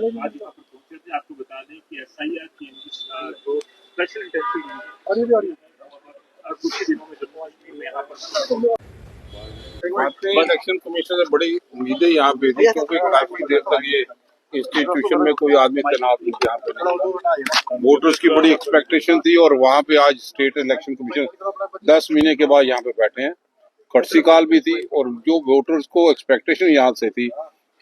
आज यहाँ पर पहुंचे थे। आपको बता दें कि SIR की जो स्पेशल इंटेंसिव कुछ ही दिनों में जम्मू कश्मीर में यहाँ पर इलेक्शन कमीशन से बड़ी उम्मीदें यहाँ पे थी, क्योंकि काफी देर तक ये इंस्टीट्यूशन में कोई आदमी तैनात नहीं यहाँ पे। वोटर्स की बड़ी एक्सपेक्टेशन थी और वहाँ पे आज स्टेट इलेक्शन कमीशन 10 महीने के बाद यहाँ पे बैठे हैं। कड़सी काल भी थी और जो वोटर्स को एक्सपेक्टेशन यहाँ से थी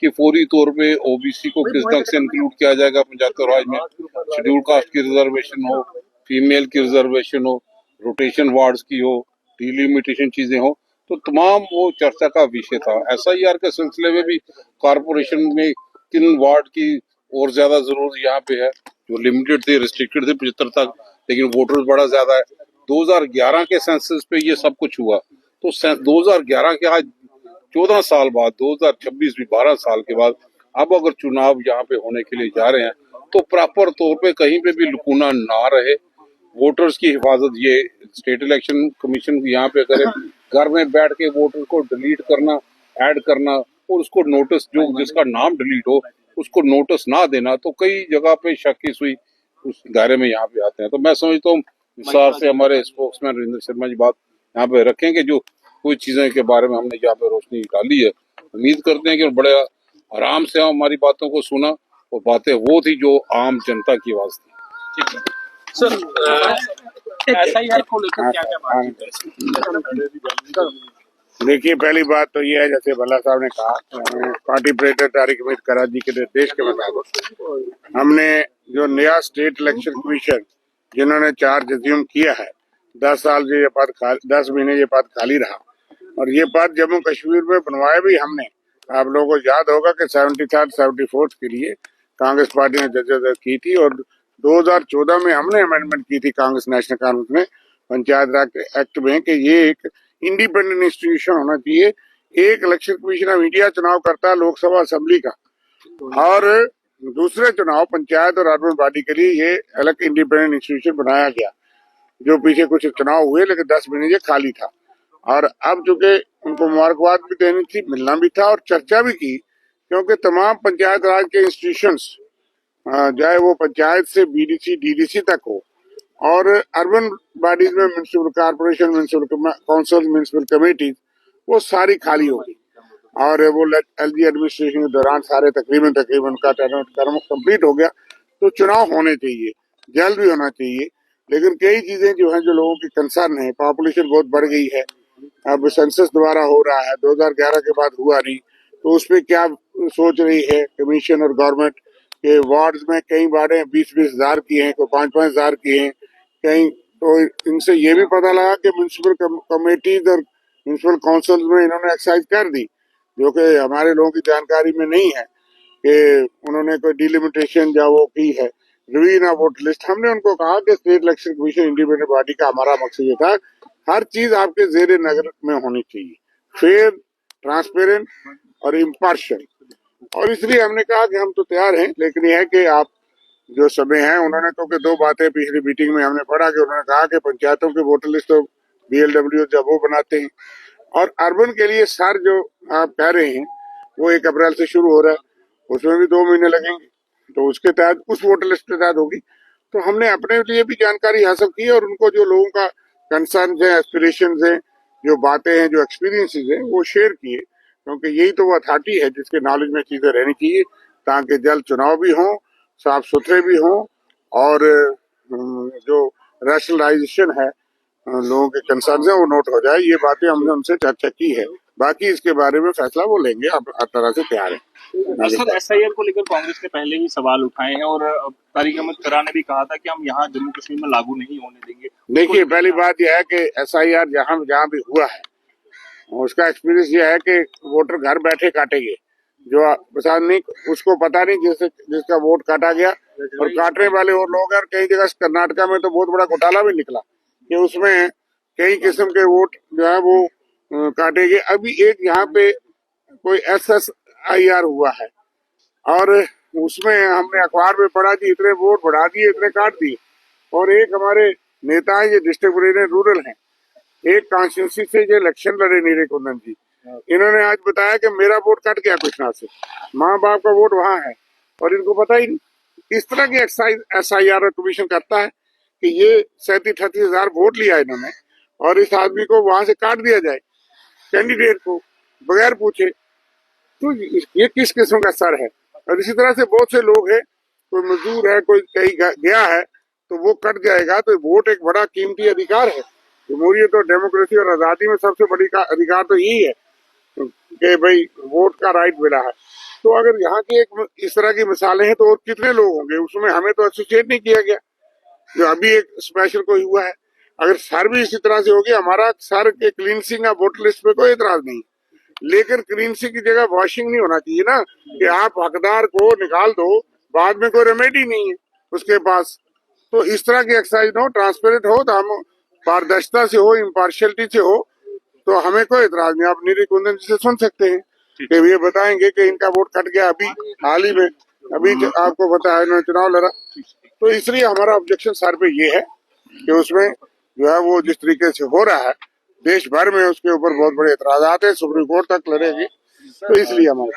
कि फौरी तौर पे OBC को किस ढंग से इंक्लूड किया जाएगा पंचायती राज में, शेड्यूल कास्ट की रिजर्वेशन हो, फीमेल की रिजर्वेशन हो, रोटेशन वार्ड्स की हो, डिलिमिटेशन चीजें हो, तो तमाम वो चर्चा का विषय था। SIR के सिलसिले में भी कारपोरेशन में किन वार्ड की और ज्यादा जरूरत यहाँ पे है, जो लिमिटेड थे, रिस्ट्रिक्टेड थे 75 तक, लेकिन वोटर्स बड़ा ज्यादा है। 2011 के सेंसस पे ये सब कुछ हुआ, तो 2011 के आज 14 साल बाद 2026 भी 12 साल के बाद अब अगर चुनाव यहाँ पे होने के लिए जा रहे हैं तो प्रॉपर तौर पे कहीं पे भी लुकूना ना रहे, वोटर्स की हिफाजत ये स्टेट इलेक्शन कमीशन यहाँ पे करे। घर में बैठ के वोटर को डिलीट करना, ऐड करना और उसको नोटिस, जो जिसका नाम डिलीट हो उसको नोटिस ना देना, तो कई जगह पे शक की सुई उस दायरे में यहाँ पे आते हैं। तो मैं समझता हूँ विस्तार से हमारे स्पोक्समैन रविंद्र शर्मा जी बात यहाँ पे रखेंगे, जो कुछ चीजें के बारे में हमने यहाँ पे रोशनी डाली है। उम्मीद करते हैं कि बड़े आराम से हमारी बातों को सुना और बातें वो थी जो आम जनता की आवाज थी। सर, SIR को लेकर क्या क्या बात है? देखिए, पहली बात तो ये है, जैसे भल्ला साहब ने कहा, पार्टी प्रेसिडेंट तारिक अमीर करार जी के निर्देश के मुताबिक हमने जो नया स्टेट इलेक्शन कमीशन जिन्होंने चार्ज अज्यूम किया है, 10 साल ये पद 10 महीने ये पद खाली रहा और ये पद जम्मू कश्मीर में बनवाया भी हमने। आप लोगों को याद होगा कि 73rd 74th के लिए कांग्रेस पार्टी ने जदोजहद की थी और 2014 में हमने अमेंडमेंट की थी कांग्रेस नेशनल कांग्रेस में पंचायत राज एक्ट में कि ये एक इंडिपेंडेंट इंस्टीट्यूशन होना चाहिए। एक इलेक्शन कमीशन ऑफ इंडिया चुनाव करता है लोकसभा असेंबली का, और दूसरे चुनाव पंचायत और अर्बन बॉडी के लिए ये अलग इंडिपेंडेंट इंस्टीट्यूशन बनाया गया, जो पीछे कुछ चुनाव हुए लेकिन 10 महीने ये खाली था। और अब चूंकि उनको मुबारकबाद भी देनी थी, मिलना भी था और चर्चा भी की, क्योंकि तमाम पंचायत राज के इंस्टीट्यूशंस, चाहे वो पंचायत से BDC DDC तक हो और अर्बन बॉडीज में municipal corporation, municipal council, municipal committees, वो सारी खाली होगी और वो LG एडमिनिस्ट्रेशन के दौरान सारे तकरीबन का टर्म कंप्लीट हो गया। तो चुनाव होने चाहिए, जल्द भी होना चाहिए, लेकिन कई चीजें जो हैं, जो लोगों की कंसर्न है, पॉपुलेशन बहुत बढ़ गई है, अब सेंसस दोबारा हो रहा है, 2011 के बाद हुआ नहीं, तो उस पर क्या सोच रही है कमीशन और गवर्नमेंट के। वार्ड्स में कई वार्डे 20-20 हजार की हैं, कोई 5-5 हजार की हैं कहीं, तो इनसे ये भी पता लगा कि म्युनिसिपल कमेटीज और म्युनिसिपल काउंसिल में इन्होंने एक्सरसाइज कर दी, जो कि हमारे लोगों की जानकारी में नहीं है कि उन्होंने कोई डिलिमिटेशन या वो की है। रिवीना वोट लिस्ट, हमने उनको कहा कि state election commission independent body का हमारा मकसद ये था, हर चीज आपके जेर नजर में होनी चाहिए, फेयर, ट्रांसपेरेंट और इम्पार्शियल। और इसलिए हमने कहा कि हम तो तैयार हैं, लेकिन यह है कि आप जो समय है, उन्होंने तो दो बातें पिछली मीटिंग में हमने पढ़ा कि उन्होंने कहा कि पंचायतों की वोटर लिस्ट तो BLW जब वो बनाते हैं, और अर्बन के लिए सर जो आप कह रहे हैं वो 1 अप्रैल से शुरू हो रहा है, उसमें भी 2 महीने लगेंगे, तो उसके तहत उस वोटर लिस्ट के तहत होगी। तो हमने अपने लिए भी जानकारी हासिल की और उनको जो लोगों का कंसर्न है, एस्पिरेशन है, जो बातें हैं, जो एक्सपीरियंसेस हैं, वो शेयर किए, क्योंकि यही तो वो अथॉरिटी है जिसके नॉलेज में चीजें रहनी चाहिए, ताकि जल्द चुनाव भी हों, साफ सुथरे भी हों और जो रैशनलाइजेशन है, लोगों के कंसर्न है, वो नोट हो जाए। ये बातें हमने उनसे चर्चा की है, बाकी इसके बारे में फैसला वो लेंगे, आप हर तरह से तैयार हैं। सर, SIR को लेकर कांग्रेस ने पहले ही सवाल उठाए हैं और तारिक अहमद करार ने भी कहा था कि हम यहाँ जम्मू कश्मीर में लागू नहीं होने देंगे। देखिए, पहली बात यह है कि SIR जहाँ भी हुआ है उसका एक्सपीरियंस यह है कि वोटर घर बैठे काटेंगे, जो पसंद नहीं उसको पता नहीं, जिसका वोट काटा गया और काटने वाले और लोग हैं। कई जगह कर्नाटका में तो बहुत बड़ा घोटाला भी निकला कि उसमें कई किस्म के वोट जो है वो काटेंगे। अभी एक यहाँ पे कोई SSIR हुआ है और उसमें हमने अखबार में पढ़ा कि इतने वोट बढ़ा दिए, इतने काट दिए, और एक हमारे नेता है, ये डिस्ट्रिक्ट प्रेसिडेंट रूरल हैं, एक कॉन्स्टिट्यूंसी से जो इलेक्शन लड़े नीरे कुंदन जी, इन्होंने आज बताया कि मेरा वोट कट गया कृष्णा से, माँ बाप का वोट वहां है और इनको पता ही नहीं। इस तरह की SIR कमीशन करता है कि ये 37-38 हजार वोट लिया इन्होंने और इस आदमी को वहां से काट दिया जाए, कैंडिडेट को बगैर पूछे, तो ये किस किस्म का सर है। और इसी तरह से बहुत से लोग हैं, कोई मजदूर है, कोई कहीं गया है तो वो कट जाएगा। तो वोट एक बड़ा कीमती अधिकार है। जमहूरियत और डेमोक्रेसी और आजादी में सबसे बड़ी अधिकार तो यही है कि भाई वोट का राइट मिला है। तो अगर यहाँ की एक इस तरह की मिसालें हैं तो और कितने लोग होंगे। उसमें हमें तो एसोसिएट नहीं किया गया, जो अभी एक स्पेशल कोई हुआ है। अगर सर भी इसी तरह से होगी, हमारा सर के क्लींसिंग का वोटर लिस्ट पे कोई एतराज नहीं, लेकिन क्लींसिंग की जगह वॉशिंग नहीं होना चाहिए ना, कि आप हकदार को निकाल दो, बाद में कोई रेमेडी नहीं है उसके पास। तो इस तरह की एक्सरसाइज हो, ट्रांसपेरेंट हो, तो हम पारदर्शिता से हो, इम्पार्शियलिटी से हो, तो हमें कोई एतराज नहीं। आप निरी कुंदन जी से सुन सकते हैं कि ये बताएंगे कि इनका वोट कट गया अभी हाल ही में, अभी आपको पता है इन्होंने चुनाव लड़ा। तो इसलिए हमारा ऑब्जेक्शन सर पे ये है कि उसमें जो है वो जिस तरीके से हो रहा है देश भर में, उसके ऊपर बहुत बड़े एतराजात है, सुप्रीम कोर्ट तक लड़ेगी। तो इसलिए हमारे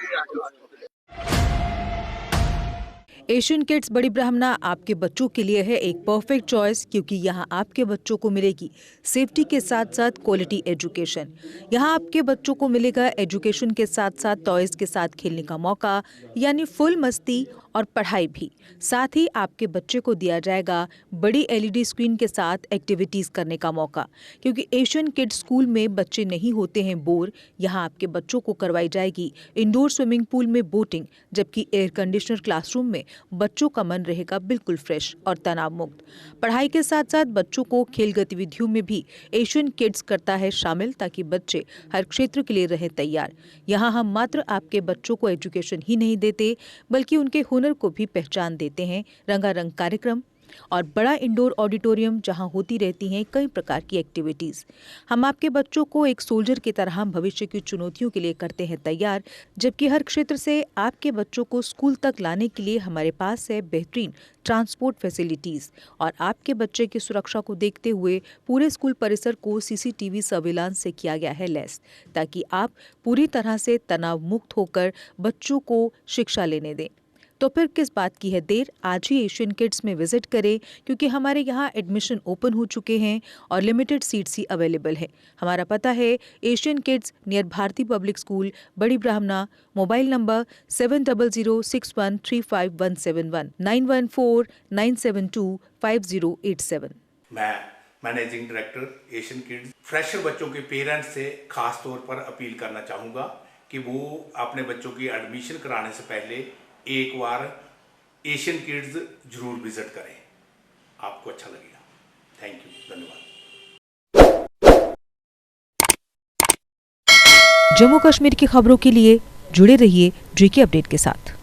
एशियन किड्स बड़ी ब्राह्मणा आपके बच्चों के लिए है एक परफेक्ट चॉइस, क्योंकि यहाँ आपके बच्चों को मिलेगी सेफ्टी के साथ साथ क्वालिटी एजुकेशन। यहाँ आपके बच्चों को मिलेगा एजुकेशन के साथ साथ टॉयज के साथ खेलने का मौका, यानी फुल मस्ती और पढ़ाई भी। साथ ही आपके बच्चे को दिया जाएगा बड़ी LED स्क्रीन के साथ एक्टिविटीज़ करने का मौका, क्योंकि एशियन किड्स स्कूल में बच्चे नहीं होते हैं बोर। यहाँ आपके बच्चों को करवाई जाएगी इंडोर स्विमिंग पूल में बोटिंग, जबकि एयर कंडीशनर क्लासरूम में बच्चों का मन रहेगा बिल्कुल फ्रेश और तनाव मुक्त। पढ़ाई के साथ साथ बच्चों को खेल गतिविधियों में भी एशियन किड्स करता है शामिल, ताकि बच्चे हर क्षेत्र के लिए रहे तैयार। यहाँ हम मात्र आपके बच्चों को एजुकेशन ही नहीं देते, बल्कि उनके हुनर को भी पहचान देते हैं। रंगारंग कार्यक्रम और बड़ा इंडोर ऑडिटोरियम जहां होती रहती हैं कई प्रकार की एक्टिविटीज़। हम आपके बच्चों को एक सोल्जर की तरह भविष्य की चुनौतियों के लिए करते हैं तैयार, जबकि हर क्षेत्र से आपके बच्चों को स्कूल तक लाने के लिए हमारे पास है बेहतरीन ट्रांसपोर्ट फैसिलिटीज़। और आपके बच्चे की सुरक्षा को देखते हुए पूरे स्कूल परिसर को CCTV सर्विलांस से किया गया है लैस, ताकि आप पूरी तरह से तनाव मुक्त होकर बच्चों को शिक्षा लेने दें। तो फिर किस बात की है देर, आज ही एशियन किड्स में विजिट करें, क्योंकि हमारे यहाँ एडमिशन ओपन हो चुके हैं और लिमिटेड सीट्स ही अवेलेबल है। हमारा पता है Asian kids near Bharti public school, Bari Brahmana. Mobile number 7006135171 9149725087। मैं managing director Asian kids fresher बच्चों के पेरेंट्स से खास तौर पर अपील करना चाहूँगा कि वो अपने बच्चों की एडमिशन कराने से पहले एक बार एशियन किड्स जरूर विजिट करें, आपको अच्छा लगेगा। थैंक यू, धन्यवाद। जम्मू कश्मीर की खबरों के लिए जुड़े रहिए JK अपडेट के साथ।